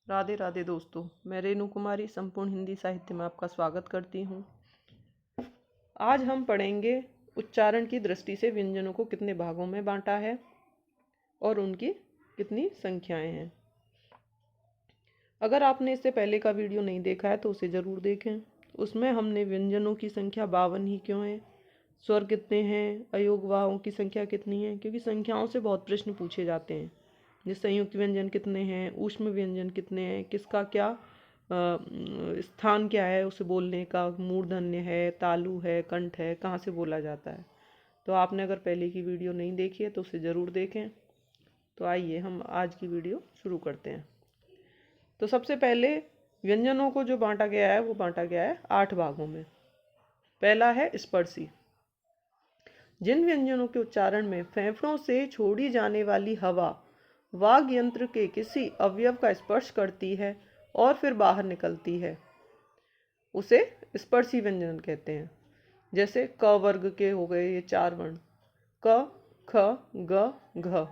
राधे राधे दोस्तों, मैं रेणु कुमारी संपूर्ण हिंदी साहित्य में आपका स्वागत करती हूँ। आज हम पढ़ेंगे उच्चारण की दृष्टि से व्यंजनों को कितने भागों में बांटा है और उनकी कितनी संख्याएं हैं। अगर आपने इससे पहले का वीडियो नहीं देखा है तो उसे ज़रूर देखें। उसमें हमने व्यंजनों की संख्या 52 ही क्यों है, स्वर कितने हैं, अयोगवाहों की संख्या कितनी है, क्योंकि संख्याओं से बहुत प्रश्न पूछे जाते हैं। जैसे संयुक्त व्यंजन कितने हैं, ऊष्म व्यंजन कितने हैं, किसका क्या स्थान क्या है उसे बोलने का, मूर्धन्य है, तालु है, कंठ है, कहाँ से बोला जाता है। तो आपने अगर पहले की वीडियो नहीं देखी है तो उसे ज़रूर देखें। तो आइए हम आज की वीडियो शुरू करते हैं। तो सबसे पहले व्यंजनों को जो बांटा गया है वो बांटा गया है 8 भागों में। पहला है स्पर्शी। जिन व्यंजनों के उच्चारण में फेफड़ों से छोड़ी जाने वाली हवा वाग यंत्र के किसी अवयव का स्पर्श करती है और फिर बाहर निकलती है, उसे स्पर्शी व्यंजन कहते हैं। जैसे क वर्ग के हो गए ये 4 वर्ण, क, ख, ग, घ।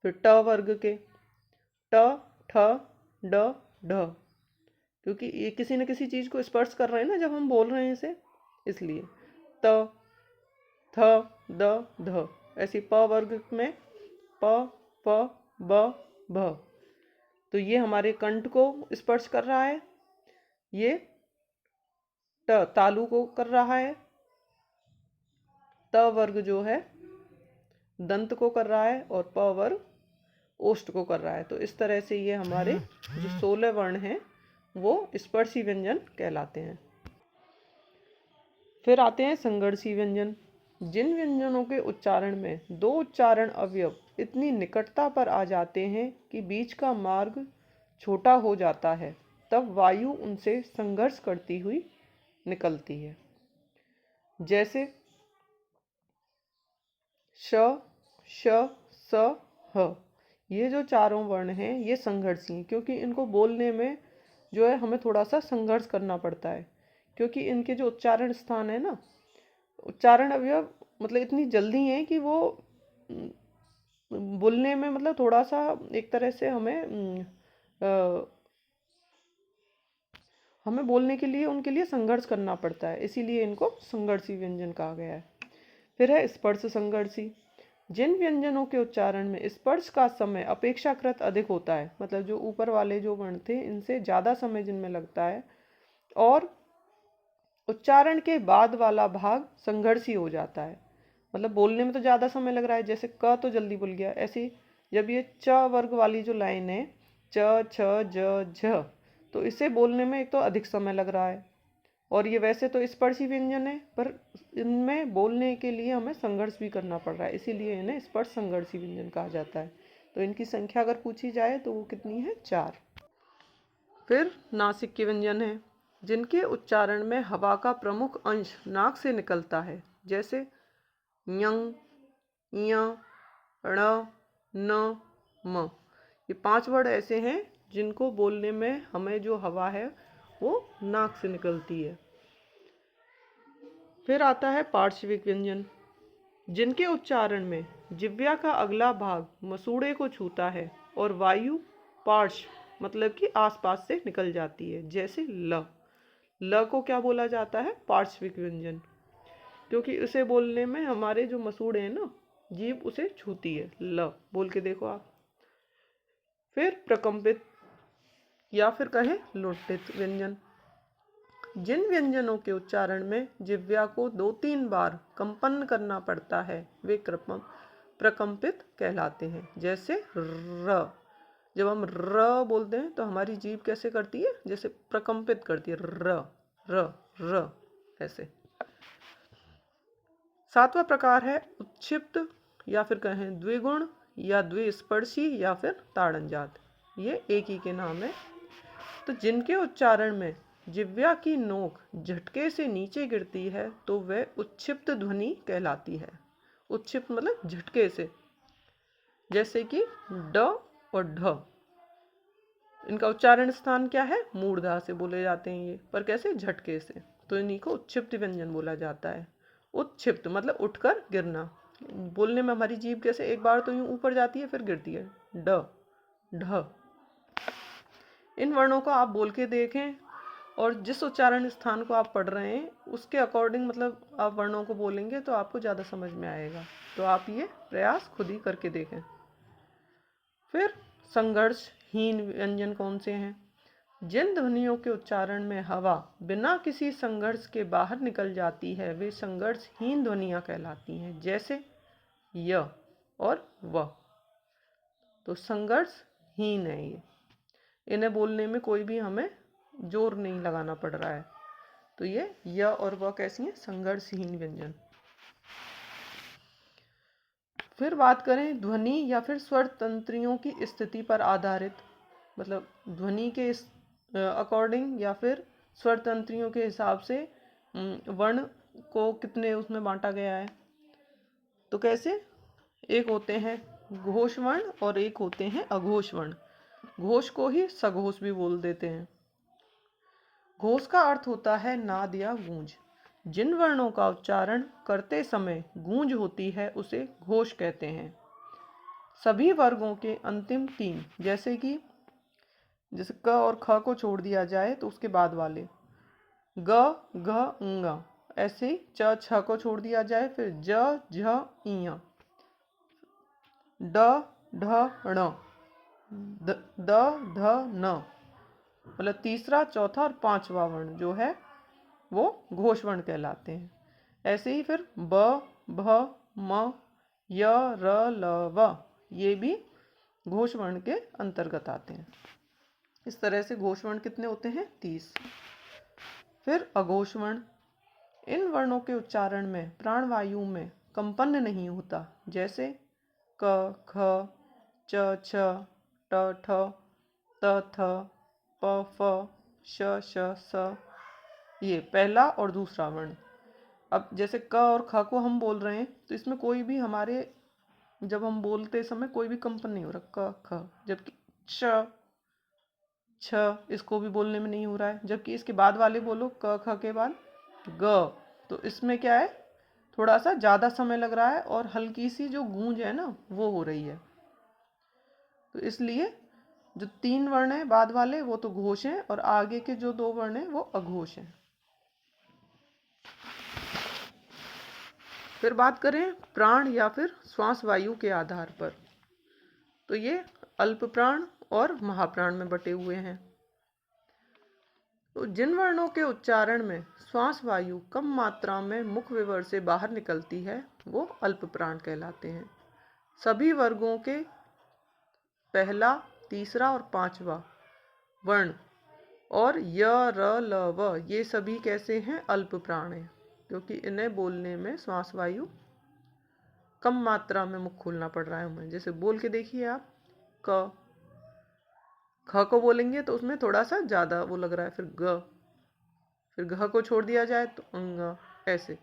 फिर ट वर्ग के ट, ठ, ड, ढ, क्योंकि ये किसी न किसी चीज को स्पर्श कर रहे हैं ना जब हम बोल रहे हैं इसे, इसलिए त, थ, द, ध। ऐसी प वर्ग में प, प, ब, भ। तो ये हमारे कंठ को स्पर्श कर रहा है। ये तालु को कर रहा है। त वर्ग जो है दंत को कर रहा है और प वर्ग ओष्ठ को कर रहा है। तो इस तरह से ये हमारे जो 16 वर्ण हैं वो स्पर्शी व्यंजन कहलाते हैं। फिर आते हैं संघर्षी व्यंजन। जिन व्यंजनों के उच्चारण में दो उच्चारण अवयव इतनी निकटता पर आ जाते हैं कि बीच का मार्ग छोटा हो जाता है, तब वायु उनसे संघर्ष करती हुई निकलती है। जैसे श, श, स, ह। ये जो चारों वर्ण हैं ये संघर्षी हैं, क्योंकि इनको बोलने में जो है हमें थोड़ा सा संघर्ष करना पड़ता है, क्योंकि इनके जो उच्चारण स्थान है ना, उच्चारण अवयव मतलब इतनी जल्दी है कि वो बोलने में मतलब थोड़ा सा एक तरह से हमें बोलने के लिए उनके लिए संघर्ष करना पड़ता है, इसीलिए इनको संघर्षी व्यंजन कहा गया है। फिर है स्पर्श संघर्षी। जिन व्यंजनों के उच्चारण में स्पर्श का समय अपेक्षाकृत अधिक होता है, मतलब जो ऊपर वाले जो वर्ण थे इनसे ज़्यादा समय जिनमें लगता है, और उच्चारण के बाद वाला भाग संघर्षी हो जाता है, मतलब बोलने में तो ज़्यादा समय लग रहा है, जैसे क तो जल्दी बोल गया, ऐसे जब ये च वर्ग वाली जो लाइन है च, छ, ज, झ, तो इसे बोलने में एक तो अधिक समय लग रहा है, और ये वैसे तो स्पर्शी व्यंजन है पर इनमें बोलने के लिए हमें संघर्ष भी करना पड़ रहा है, इसीलिए इन्हें स्पर्श संघर्षी व्यंजन कहा जाता है। तो इनकी संख्या अगर पूछी जाए तो वो कितनी है, 4। फिर नासिक के व्यंजन है जिनके उच्चारण में हवा का प्रमुख अंश नाक से निकलता है। जैसे यंग, य, ण, न, म। ये 5 वर्ड ऐसे हैं जिनको बोलने में हमें जो हवा है वो नाक से निकलती है। फिर आता है पार्श्विक व्यंजन जिनके उच्चारण में जिह्वा का अगला भाग मसूड़े को छूता है और वायु पार्श्व मतलब कि आसपास से निकल जाती है। जैसे ल, ल को क्या बोला जाता है, पार्श्विक व्यंजन, क्योंकि उसे बोलने में हमारे जो मसूड़े हैं ना, जीभ उसे छूती है। ल बोल के देखो आप। फिर प्रकंपित या फिर कहें लुंठित व्यंजन। जिन व्यंजनों के उच्चारण में जिह्वा को 2-3 बार कंपन करना पड़ता है वे प्रकंपित कहलाते हैं। जैसे र, जब हम र बोलते हैं तो हमारी जीभ कैसे करती है, जैसे प्रकंपित करती है, र र र ऐसे। 7वां प्रकार है उत्क्षिप्त या फिर कहें द्विगुण या द्विस्पर्शी या फिर ताड़नजात। ये एक ही के नाम है। तो जिनके उच्चारण में जिह्वा की नोक झटके से नीचे गिरती है तो वह उत्क्षिप्त ध्वनि कहलाती है। उत्क्षिप्त मतलब झटके से, जैसे कि ड और ढ। इनका उच्चारण स्थान क्या है, मूर्धा से बोले जाते हैं ये, पर कैसे, झटके से। तो इन्हीं को उत्क्षिप्त व्यंजन बोला जाता है। उत्क्षिप्त मतलब उठकर गिरना, बोलने में हमारी जीभ कैसे एक बार तो यूं ऊपर जाती है फिर गिरती है, ड, ढ। इन वर्णों को आप बोल के देखें और जिस उच्चारण स्थान को आप पढ़ रहे हैं उसके अकॉर्डिंग मतलब आप वर्णों को बोलेंगे तो आपको ज़्यादा समझ में आएगा। तो आप ये प्रयास खुद ही करके देखें। फिर संघर्षहीन व्यंजन कौन से हैं? जिन ध्वनियों के उच्चारण में हवा बिना किसी संघर्ष के बाहर निकल जाती है वे संघर्षहीन ध्वनियाँ कहलाती हैं, जैसे य और व। तो संघर्षहीन है ये, इन्हें बोलने में कोई भी हमें जोर नहीं लगाना पड़ रहा है। तो ये य और व कैसी हैं? संघर्षहीन व्यंजन। फिर बात करें ध्वनि या फिर स्वर तंत्रियों की स्थिति पर आधारित, मतलब ध्वनि के अकॉर्डिंग या फिर स्वर तंत्रियों के हिसाब से वर्ण को कितने उसमें बांटा गया है। तो कैसे? एक होते हैं घोष वर्ण और एक होते हैं अघोष वर्ण। घोष को ही सघोष भी बोल देते हैं। घोष का अर्थ होता है नाद या गूंज। जिन वर्णों का उच्चारण करते समय गूंज होती है उसे घोष कहते हैं। सभी वर्गों के अंतिम तीन, जैसे कि जैसे क और ख को छोड़ दिया जाए तो उसके बाद वाले ग घ ङ, ऐसे ही च छ को छोड़ दिया जाए फिर ज झ ञ, ड ढ ण, द ध न, मतलब तीसरा चौथा और पांचवा वर्ण जो है वो घोष वर्ण कहलाते हैं। ऐसे ही फिर ब भ म य र ल व, ये भी घोष वर्ण के अंतर्गत आते हैं। इस तरह से घोष वर्ण कितने होते हैं? 30। फिर अघोष वर्ण, इन वर्णों के उच्चारण में प्राणवायु में कंपन नहीं होता, जैसे क ख च छ ट ठ त थ प फ श श स, ये पहला और दूसरा वर्ण। अब जैसे क और ख को हम बोल रहे हैं तो इसमें कोई भी हमारे जब हम बोलते समय कोई भी कंपन नहीं हो रहा क ख, जबकि श छ इसको भी बोलने में नहीं हो रहा है। जबकि इसके बाद वाले बोलो क ख के बाद ग, तो इसमें क्या है, थोड़ा सा ज़्यादा समय लग रहा है और हल्की सी जो गूंज है ना वो हो रही है। तो इसलिए जो तीन वर्ण हैं बाद वाले वो तो घोष हैं और आगे के जो दो वर्ण हैं वो अघोष हैं। फिर बात करें प्राण या फिर श्वास वायु के आधार पर, तो ये अल्प प्राण और महाप्राण में बटे हुए हैं। तो जिन वर्णों के उच्चारण में श्वास वायु कम मात्रा में मुख विवर से बाहर निकलती है वो अल्प प्राण कहलाते हैं। सभी वर्गों के पहला, तीसरा और पांचवा वर्ण और य र ल व, ये सभी कैसे हैं? अल्प प्राण हैं, क्योंकि इन्हें बोलने में श्वास वायु कम मात्रा में मुख खोलना पड़ रहा है हमें। जैसे बोल के देखिए आप, क ख को बोलेंगे तो उसमें थोड़ा सा ज़्यादा वो लग रहा है, फिर ग, फिर घ को छोड़ दिया जाए तो अंग, ऐसे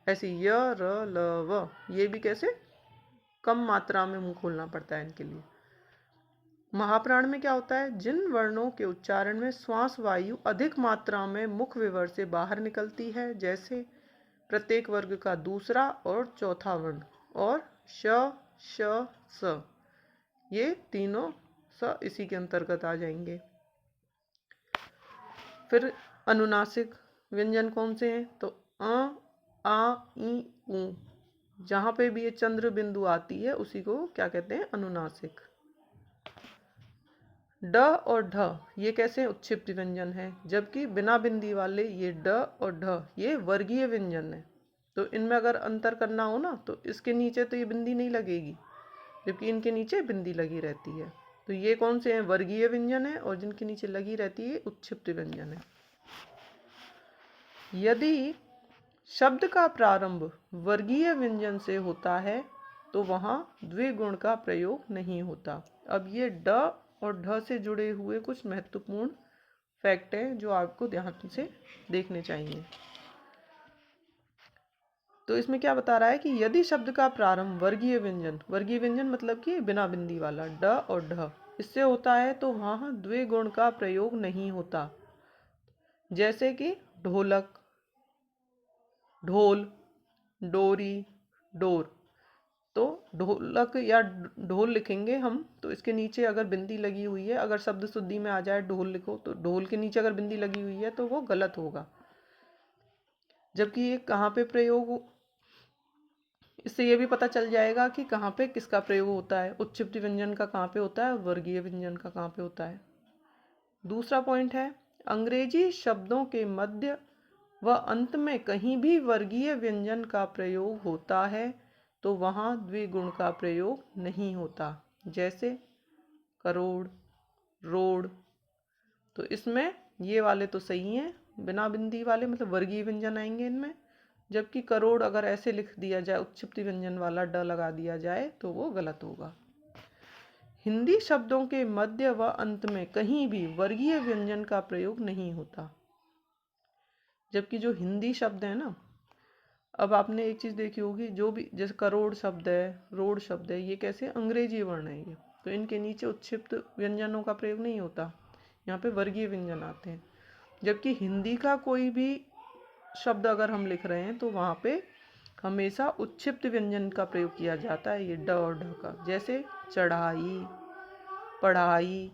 ऐसे य र ल व, ये भी कैसे कम मात्रा में मुंह खोलना पड़ता है इनके लिए। महाप्राण में क्या होता है? जिन वर्णों के उच्चारण में श्वास वायु अधिक मात्रा में मुख विवर से बाहर निकलती है, जैसे प्रत्येक वर्ग का दूसरा और चौथा वर्ण और श श स, ये तीनों स इसी के अंतर्गत आ जाएंगे। फिर अनुनासिक व्यंजन कौन से हैं? तो आ ई ऊ, जहाँ पे भी ये चंद्र बिंदु आती है उसी को क्या कहते हैं? अनुनासिक। ड और ढ ये कैसे? उच्छिष्ट व्यंजन है, जबकि बिना बिंदी वाले ये ड और ढ ये वर्गीय व्यंजन है। तो इनमें अगर अंतर करना हो ना तो इसके नीचे तो ये बिंदी नहीं लगेगी, जबकि इनके नीचे बिंदी लगी रहती है। तो ये कौन से हैं? वर्गीय व्यंजन है, और जिनके नीचे लगी रहती है उच्छिष्ट व्यंजन है। यदि शब्द का प्रारंभ वर्गीय व्यंजन से होता है तो वहाँ द्विगुण का प्रयोग नहीं होता। अब ये ड और ढ से जुड़े हुए कुछ महत्वपूर्ण फैक्ट हैं जो आपको ध्यान से देखने चाहिए। तो इसमें क्या बता रहा है कि यदि शब्द का प्रारंभ वर्गीय व्यंजन मतलब कि बिना बिंदी वाला ड और ढ इससे होता है तो वहाँ द्विगुण का प्रयोग नहीं होता। जैसे कि ढोलक, ढोल, डोरी, डोर, तो ढोलक या ढोल लिखेंगे हम, तो इसके नीचे अगर बिंदी लगी हुई है, अगर शब्द शुद्धि में आ जाए ढोल लिखो, तो ढोल के नीचे अगर बिंदी लगी हुई है तो वो गलत होगा। जबकि ये कहाँ पे प्रयोग, इससे ये भी पता चल जाएगा कि कहाँ पे किसका प्रयोग होता है, उच्चीप्त व्यंजन का कहाँ पे होता है और वर्गीय व्यंजन का कहाँ पे होता है। दूसरा पॉइंट है, अंग्रेजी शब्दों के मध्य व अंत में कहीं भी वर्गीय व्यंजन का प्रयोग होता है तो वहाँ द्विगुण का प्रयोग नहीं होता। जैसे करोड़, रोड। तो इसमें ये वाले तो सही हैं, बिना बिंदी वाले, मतलब वर्गीय व्यंजन आएंगे इनमें। जबकि करोड़ अगर ऐसे लिख दिया जाए, उत्क्षिप्त व्यंजन वाला ड लगा दिया जाए, तो वो गलत होगा। हिंदी शब्दों के मध्य व अंत में कहीं भी वर्गीय व्यंजन का प्रयोग नहीं होता। जबकि जो हिंदी शब्द है ना, अब आपने एक चीज़ देखी होगी, जो भी जैसे करोड़ शब्द है, रोड शब्द है, ये कैसे अंग्रेजी वर्ण है ये, तो इनके नीचे उत्क्षिप्त व्यंजनों का प्रयोग नहीं होता, यहाँ पे वर्गीय व्यंजन आते हैं। जबकि हिंदी का कोई भी शब्द अगर हम लिख रहे हैं तो वहाँ पे हमेशा उत्क्षिप्त व्यंजन का प्रयोग किया जाता है, ये ड और ढ का। जैसे चढ़ाई, पढ़ाई,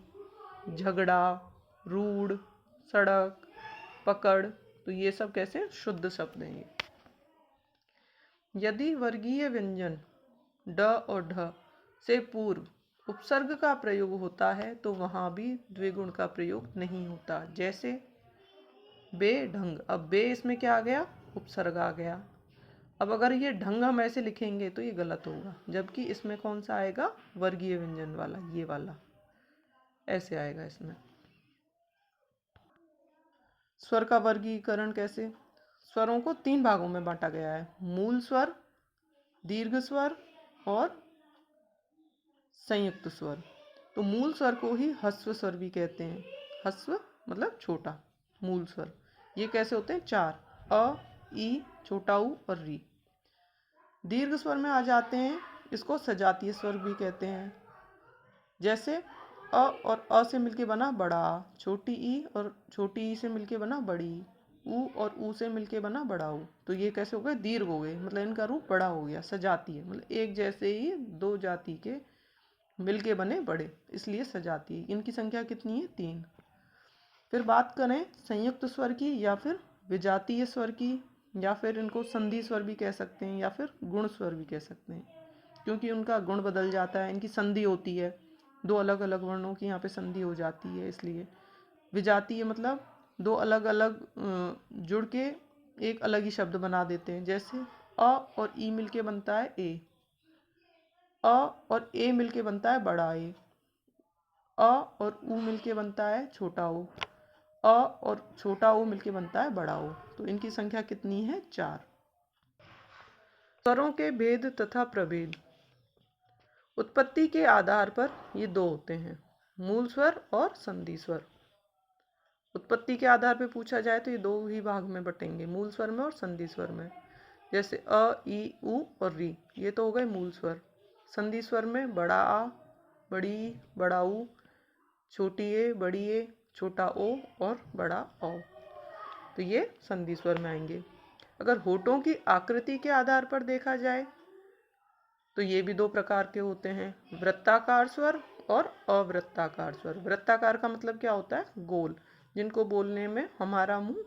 झगड़ा, रूढ़, सड़क, पकड़, तो ये सब कैसे शुद्ध शब्द हैं ये। यदि वर्गीय व्यंजन ड और ढ से पूर्व उपसर्ग का प्रयोग होता है तो वहाँ भी द्विगुण का प्रयोग नहीं होता। जैसे बेढंग, अब बे इसमें क्या आ गया, उपसर्ग आ गया। अब अगर ये ढंग हम ऐसे लिखेंगे तो ये गलत होगा, जबकि इसमें कौन सा आएगा, वर्गीय व्यंजन वाला, ये वाला ऐसे आएगा इसमें। स्वर का वर्गीकरण कैसे, स्वरों को 3 भागों में बांटा गया है, मूल स्वर, दीर्घ स्वर और संयुक्त स्वर। तो मूल स्वर को ही ह्रस्व स्वर भी कहते हैं। ह्रस्व मतलब छोटा, मूल स्वर ये कैसे होते हैं, 4, अ, ई, छोटा ऊ और री। दीर्घ स्वर में आ जाते हैं, इसको सजातीय स्वर भी कहते हैं। जैसे अ और अ से मिलके बना बड़ा, छोटी ई और छोटी ई से मिलके बना बड़ी, ऊ और ऊ से मिलके बना बड़ा ऊ। तो ये कैसे हो गए, दीर्घ हो गए, मतलब इनका रूप बड़ा हो गया। सजातीय मतलब एक जैसे ही 2 जाति के मिलके बने बड़े, इसलिए सजातीय। इनकी संख्या कितनी है, 3। फिर बात करें संयुक्त स्वर की या फिर विजातीय स्वर की, या फिर इनको संधि स्वर भी कह सकते हैं या फिर गुण स्वर भी कह सकते हैं, क्योंकि उनका गुण बदल जाता है, इनकी संधि होती है, 2 अलग अलग वर्णों की यहाँ पे संधि हो जाती है, इसलिए। विजातीय मतलब 2 अलग अलग जुड़ के एक अलग ही शब्द बना देते हैं। जैसे अ और ई मिलके बनता है ए, अ और ए मिलके बनता है बड़ा ए, अ और ऊ मिलके बनता है छोटा ऊ, अ और छोटा ऊ मिलके बनता है बड़ा ऊ। तो इनकी संख्या कितनी है, 4। स्वरों के भेद तथा प्रभेद, उत्पत्ति के आधार पर ये 2 होते हैं, मूल स्वर और संधि स्वर। उत्पत्ति के आधार पर पूछा जाए तो ये 2 ही भाग में बटेंगे, मूल स्वर में और संधि स्वर में। जैसे अ, ई, ऊ और री, ये तो हो गए मूल स्वर। संधि स्वर में बड़ा आ, बड़ी, बड़ा ऊ, छोटी ए, बड़ी ए, छोटा ओ और बड़ा औ। तो ये संधि स्वर में आएंगे। अगर होठों की आकृति के आधार पर देखा जाए तो ये भी 2 प्रकार के होते हैं, वृत्ताकार स्वर और अवृत्ताकार स्वर। वृत्ताकार का मतलब क्या होता है, गोल, जिनको बोलने में हमारा मुंह,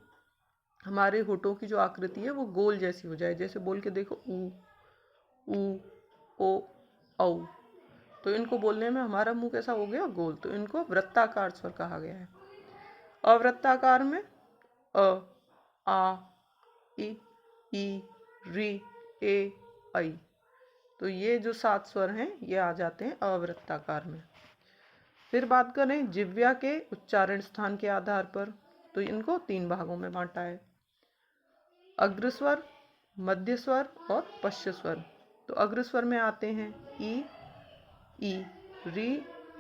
हमारे होठों की जो आकृति है वो गोल जैसी हो जाए। जैसे बोल के देखो, ऊ, ऊ, ओ, औ। तो इनको बोलने में हमारा मुंह कैसा हो गया, गोल, तो इनको वृत्ताकार स्वर कहा गया है। अवृत्ताकार में अ, आ, ई, री, ए, ऐ। तो ये जो 7 स्वर हैं ये आ जाते हैं अवृत्ताकार में। फिर बात करें जिह्वा के उच्चारण स्थान के आधार पर, तो इनको 3 भागों में बांटा है, अग्रस्वर, मध्य स्वर और पश्च स्वर। तो अग्रस्वर में आते हैं ई, री,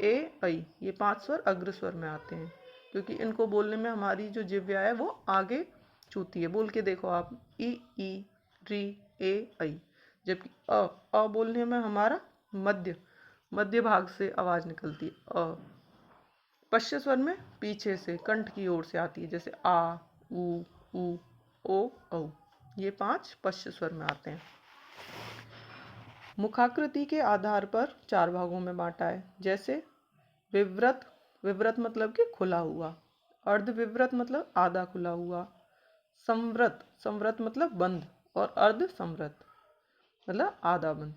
ए, ऐ। ये 5 स्वर अग्रस्वर में आते हैं, क्योंकि इनको बोलने में हमारी जो जिह्वा है वो आगे छूती है। बोल के देखो आप, ई, री, ए, ऐ। जबकि अ बोलने में हमारा मध्य भाग से आवाज निकलती है, अ। पश्च स्वर में पीछे से कंठ की ओर से आती है, जैसे आ, ऊ, ओ, औ। ये 5 पश्च स्वर में आते हैं। मुखाकृति के आधार पर 4 भागों में बांटा है। जैसे विवृत, विवृत मतलब कि खुला हुआ, अर्धविवृत मतलब आधा खुला हुआ, संवृत, संवृत मतलब बंद, और अर्ध संवृत मतलब आधा बंद।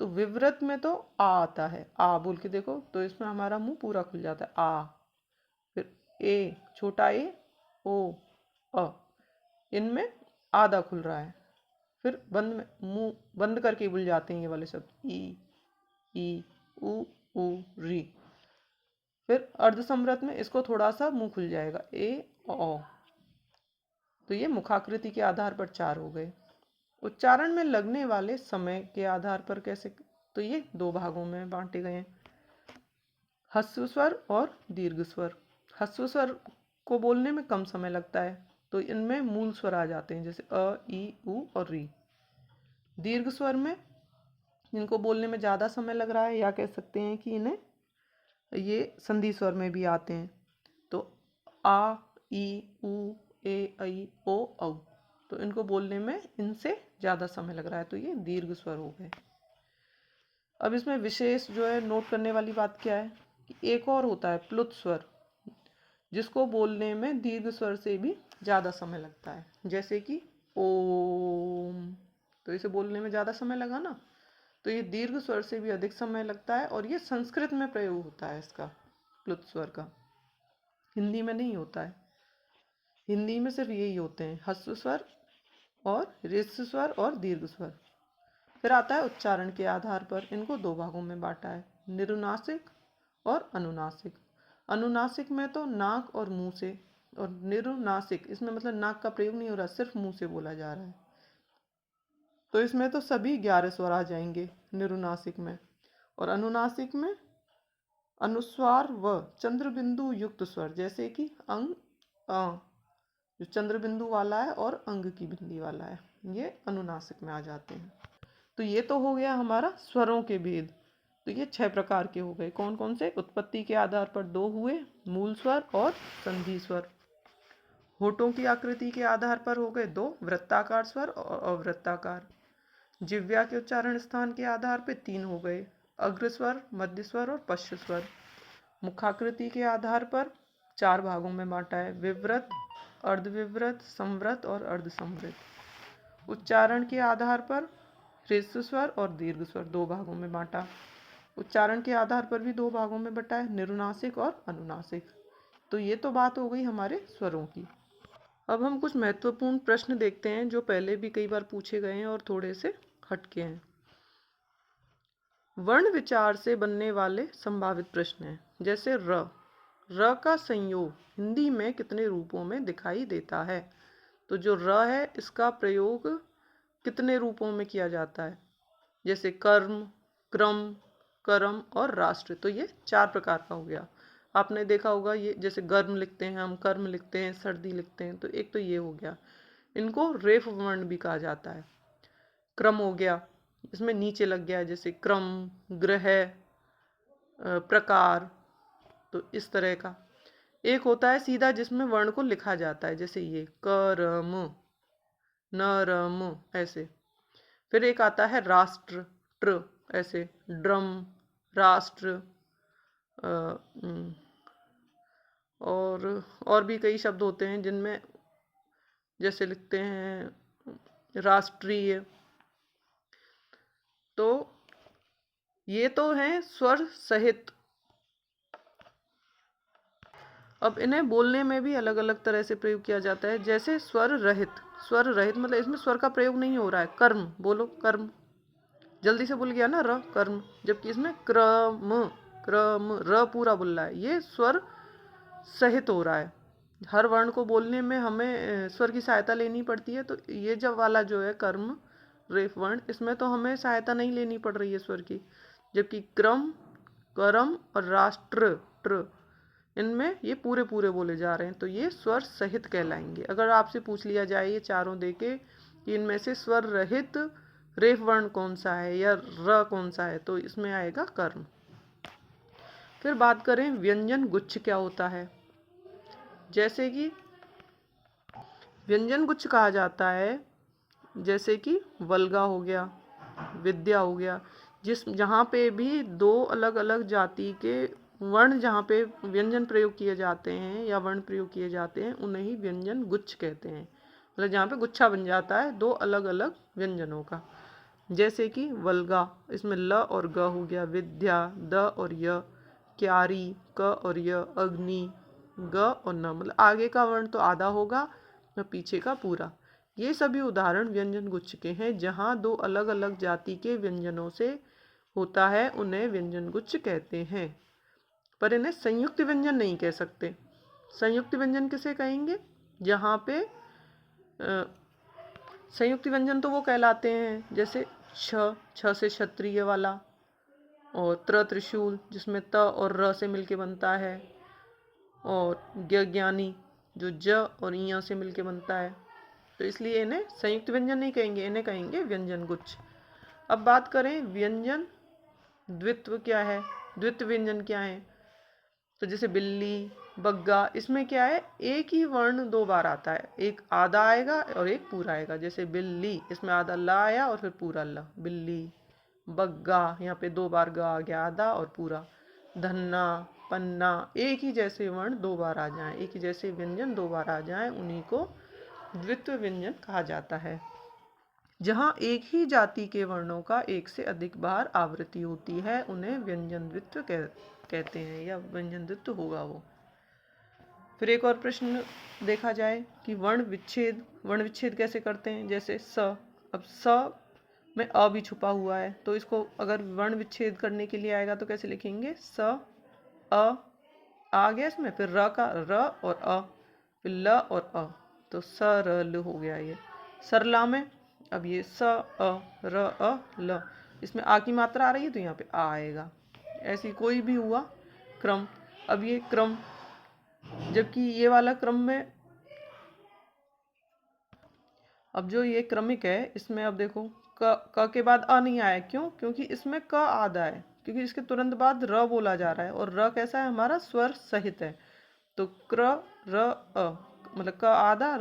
तो विवृत में तो आ आता है, आ बोल के देखो तो इसमें हमारा मुंह पूरा खुल जाता है, आ। फिर ए, छोटा ए, ओ, अ, इनमें आधा खुल रहा है। फिर बंद में मुंह बंद करके बोल जाते हैं ये वाले शब्द, ई, उ, री। फिर अर्धसंवृत में इसको थोड़ा सा मुंह खुल जाएगा, ए, ओ। तो ये मुखाकृति के आधार पर 4 हो गए। उच्चारण में लगने वाले समय के आधार पर कैसे, तो ये 2 भागों में बांटे गए हैं, ह्रस्व स्वर और दीर्घ स्वर। ह्रस्व स्वर को बोलने में कम समय लगता है, तो इनमें मूल स्वर आ जाते हैं, जैसे अ, ई, उ और री। दीर्घ स्वर में इनको बोलने में ज़्यादा समय लग रहा है, या कह सकते हैं कि इन्हें ये संधि स्वर में भी आते हैं, तो आ, ई, उ, ए, ऐ, ओ, औ। तो इनको बोलने में इनसे ज़्यादा समय लग रहा है, तो ये दीर्घ स्वर हो गए। अब इसमें विशेष जो है नोट करने वाली बात क्या है कि एक और होता है प्लुत स्वर, जिसको बोलने में दीर्घ स्वर से भी ज़्यादा समय लगता है, जैसे कि ओम। तो इसे बोलने में ज़्यादा समय लगा ना, तो ये दीर्घ स्वर से भी अधिक समय लगता है, और ये संस्कृत में प्रयोग होता है इसका, प्लुत स्वर का। हिंदी में नहीं होता है, हिंदी में सिर्फ यही होते हैं, ह्रस्व स्वर और ऋस्व स्वर और दीर्घ स्वर। फिर आता है उच्चारण के आधार पर, इनको 2 भागों में बांटा है, निरुनासिक और अनुनासिक। अनुनासिक में तो नाक और मुंह से, और निरुनासिक इसमें मतलब नाक का प्रयोग नहीं हो रहा, सिर्फ मुंह से बोला जा रहा है। तो इसमें तो सभी 11 स्वर आ जाएंगे निरुनासिक में। और अनुनासिक में अनुस्वार व चंद्र बिंदु युक्त स्वर, जैसे कि अंग, अ, जो चंद्र बिंदु वाला है और अंग की बिंदी वाला है, ये अनुनासिक में आ जाते हैं। तो ये तो हो गया हमारा स्वरों के भेद। तो ये 6 प्रकार के हो गए, कौन कौन से, उत्पत्ति के आधार पर 2 हुए, मूल स्वर और संधि स्वर। होठों की आकृति के आधार पर हो गए 2, वृत्ताकार स्वर और अवृत्ताकार। जिह्वा के उच्चारण स्थान के आधार पर 3 हो गए, अग्र स्वर, मध्य स्वर और पश्च स्वर। मुखाकृति के आधार पर 4 भागों में बांटा है, विवृत, अर्धविवृत, संवृत और अर्धसंवृत। उच्चारण के आधार पर ह्रस्व स्वर और दीर्घ स्वर 2 भागों में बांटा। उच्चारण के आधार पर भी 2 भागों में बटा है, निरुनासिक और अनुनासिक। तो ये तो बात हो गई हमारे स्वरों की। अब हम कुछ महत्वपूर्ण प्रश्न देखते हैं, जो पहले भी कई बार पूछे गए हैं और थोड़े से हटके हैं। वर्ण विचार से बनने वाले संभावित प्रश्न हैं, जैसे र का संयोग हिंदी में कितने रूपों में दिखाई देता है। तो जो र है इसका प्रयोग कितने रूपों में किया जाता है, जैसे कर्म, क्रम, करम और राष्ट्र। तो ये 4 प्रकार का हो गया। आपने देखा होगा ये, जैसे गर्म लिखते हैं हम, कर्म लिखते हैं, सर्दी लिखते हैं, तो एक तो ये हो गया। इनको रेफ वर्ण भी कहा जाता है। क्रम हो गया, इसमें नीचे लग गया, जैसे क्रम, ग्रह, प्रकार, तो इस तरह का। एक होता है सीधा जिसमें वर्ण को लिखा जाता है, जैसे ये करम, नरम, ऐसे। फिर एक आता है राष्ट्र, ट्र, ऐसे, ड्रम, राष्ट्र, और भी कई शब्द होते हैं जिनमें जैसे लिखते हैं राष्ट्रीय। तो ये तो हैं स्वर सहित। अब इन्हें बोलने में भी अलग अलग तरह से प्रयोग किया जाता है, जैसे स्वर रहित। स्वर रहित मतलब इसमें स्वर का प्रयोग नहीं हो रहा है, कर्म बोलो, कर्म, जल्दी से बोल गया ना, र, कर्म। जबकि इसमें क्रम, क्रम, र पूरा बोल रहा है, ये स्वर सहित हो रहा है। हर वर्ण को बोलने में हमें स्वर की सहायता लेनी पड़ती है, तो ये जब वाला जो है कर्म रेफ वर्ण, इसमें तो हमें सहायता नहीं लेनी पड़ रही है स्वर की। जबकि क्रम, करम और राष्ट्र, ट्र, इनमें ये पूरे पूरे बोले जा रहे हैं, तो ये स्वर सहित कहलाएंगे। अगर आपसे पूछ लिया जाए ये चारों देके कि इनमें से स्वर रहित रेफ वर्ण कौन सा है या र कौन सा है, तो इसमें आएगा कर्म। फिर बात करें व्यंजन गुच्छ क्या होता है, जैसे कि व्यंजन गुच्छ कहा जाता है, जैसे कि वल्गा हो गया, विद्या हो गया। जहाँ पे भी दो अलग अलग जाति के वर्ण, जहाँ पे व्यंजन प्रयोग किए जाते हैं या वर्ण प्रयोग किए जाते हैं, उन्हें ही व्यंजन गुच्छ कहते हैं। मतलब जहाँ पे गुच्छा बन जाता है दो अलग अलग व्यंजनों का। जैसे कि वल्गा, इसमें ल और ग हो गया। विद्या, द और य। क्यारी, क और य। अग्नि, ग और न। मतलब आगे का वर्ण तो आधा होगा और पीछे का पूरा। ये सभी उदाहरण व्यंजन गुच्छ के हैं। जहाँ दो अलग अलग जाति के व्यंजनों से होता है उन्हें व्यंजन गुच्छ कहते हैं, पर इन्हें संयुक्त व्यंजन नहीं कह सकते। संयुक्त व्यंजन किसे कहेंगे? जहाँ पे संयुक्त व्यंजन तो वो कहलाते हैं जैसे छ से क्षत्रिय वाला, और त्रिशूल जिसमें त और र से मिलके बनता है, और ज्ञानी जो ज और य से मिलके बनता है। तो इसलिए इन्हें संयुक्त व्यंजन नहीं कहेंगे, इन्हें कहेंगे व्यंजन गुच्छ। अब बात करें व्यंजन द्वित्व क्या है, द्वित्व व्यंजन क्या है। तो जैसे बिल्ली, बग्गा, इसमें क्या है, एक ही वर्ण दो बार आता है, एक आधा आएगा और एक पूरा आएगा। जैसे बिल्ली, इसमें आधा ला आया और फिर पूरा ला, बिल्ली। बग्गा, यहाँ पे दो बार ग आ गया, आधा और पूरा। धन्ना, पन्ना, एक ही जैसे वर्ण दो बार आ जाएं, एक ही जैसे व्यंजन दो बार आ जाएं, उन्हीं को द्वित्व व्यंजन कहा जाता है। जहाँ एक ही जाति के वर्णों का एक से अधिक बार आवृत्ति होती है उन्हें व्यंजन द्वित्व कहते हैं, या व्यंजन द्वित्व होगा वो। फिर एक और प्रश्न देखा जाए कि वर्ण विच्छेद कैसे करते हैं। जैसे स, अब स में अ भी छुपा हुआ है, तो इसको अगर वर्ण विच्छेद करने के लिए आएगा तो कैसे लिखेंगे? स अ आ गया इसमें, फिर र का र और अ, फिर ल और अ, तो सरल हो गया ये। सरला में अब ये स अ र अ ल, इसमें आ की मात्रा आ रही है तो यहाँ पे आ आएगा। ऐसी कोई भी हुआ क्रम। अब ये क्रम, जबकि ये वाला क्रम में, अब जो ये क्रमिक है इसमें अब देखो क के बाद अ नहीं आया। क्यों? क्योंकि इसमें क आधा है, क्योंकि इसके तुरंत बाद र बोला जा रहा है, और र कैसा है, हमारा स्वर सहित है। तो क्र र अ, मतलब क आधा,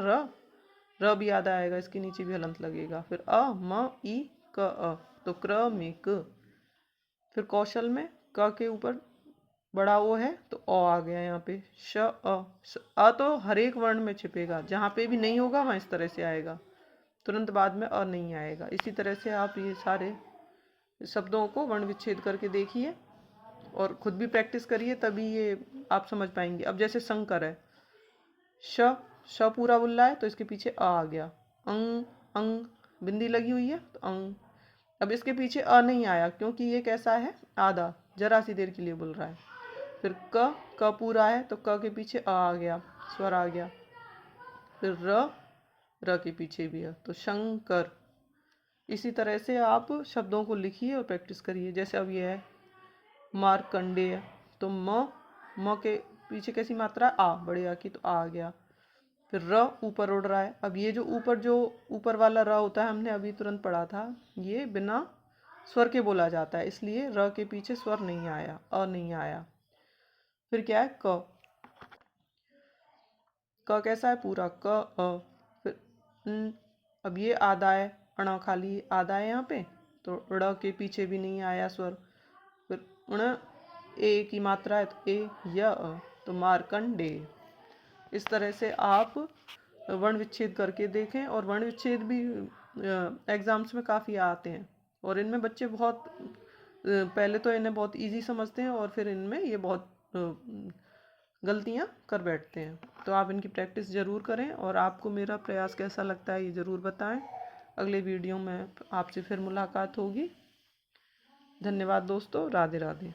र भी आधा आएगा, इसके नीचे भी हलंत लगेगा। फिर अ म ई क अ, तो क्रमिक। फिर कौशल में क के ऊपर बड़ा ओ है तो अ आ गया यहाँ पे। श अ तो हर एक वर्ण में छिपेगा, जहाँ पे भी नहीं होगा वहाँ इस तरह से आएगा, तुरंत बाद में अ नहीं आएगा। इसी तरह से आप ये सारे शब्दों को वर्ण विच्छेद करके देखिए और खुद भी प्रैक्टिस करिए, तभी ये आप समझ पाएंगे। अब जैसे शंकर है, श पूरा बोल रहा है तो इसके पीछे आ गया। अंग, अंग बिंदी लगी हुई है तो अंग। अब इसके पीछे अ नहीं आया क्योंकि ये कैसा है, आधा, जरा सी देर के लिए बोल रहा है। फिर क पूरा है तो क के पीछे आ गया, स्वर आ गया। फिर र के पीछे भी है तो शंकर। इसी तरह से आप शब्दों को लिखिए और प्रैक्टिस करिए। जैसे अब ये है मार्कंडेय, तो म के पीछे कैसी मात्रा, आ, बड़े आ की, तो आ गया। फिर र ऊपर उड़ रहा है। अब ये जो ऊपर वाला र होता है, हमने अभी तुरंत पढ़ा था, ये बिना स्वर के बोला जाता है, इसलिए र के पीछे स्वर नहीं आया, अ नहीं आया। फिर क्या है क कैसा है, पूरा क अ। फिर अब ये आधा है, अण खाली आधा है यहाँ पे, तो ड़ के पीछे भी नहीं आया स्वर। फिर उण ए की मात्रा है तो ए य अ, तो मार्कंडेय। इस तरह से आप वर्ण विच्छेद करके देखें, और वर्ण विच्छेद भी एग्जाम्स में काफ़ी आते हैं, और इनमें बच्चे बहुत पहले तो इन्हें बहुत इजी समझते हैं और फिर इनमें ये बहुत गलतियां कर बैठते हैं। तो आप इनकी प्रैक्टिस ज़रूर करें, और आपको मेरा प्रयास कैसा लगता है ये ज़रूर बताएं। अगले वीडियो में आपसे फिर मुलाकात होगी। धन्यवाद दोस्तों, राधे राधे।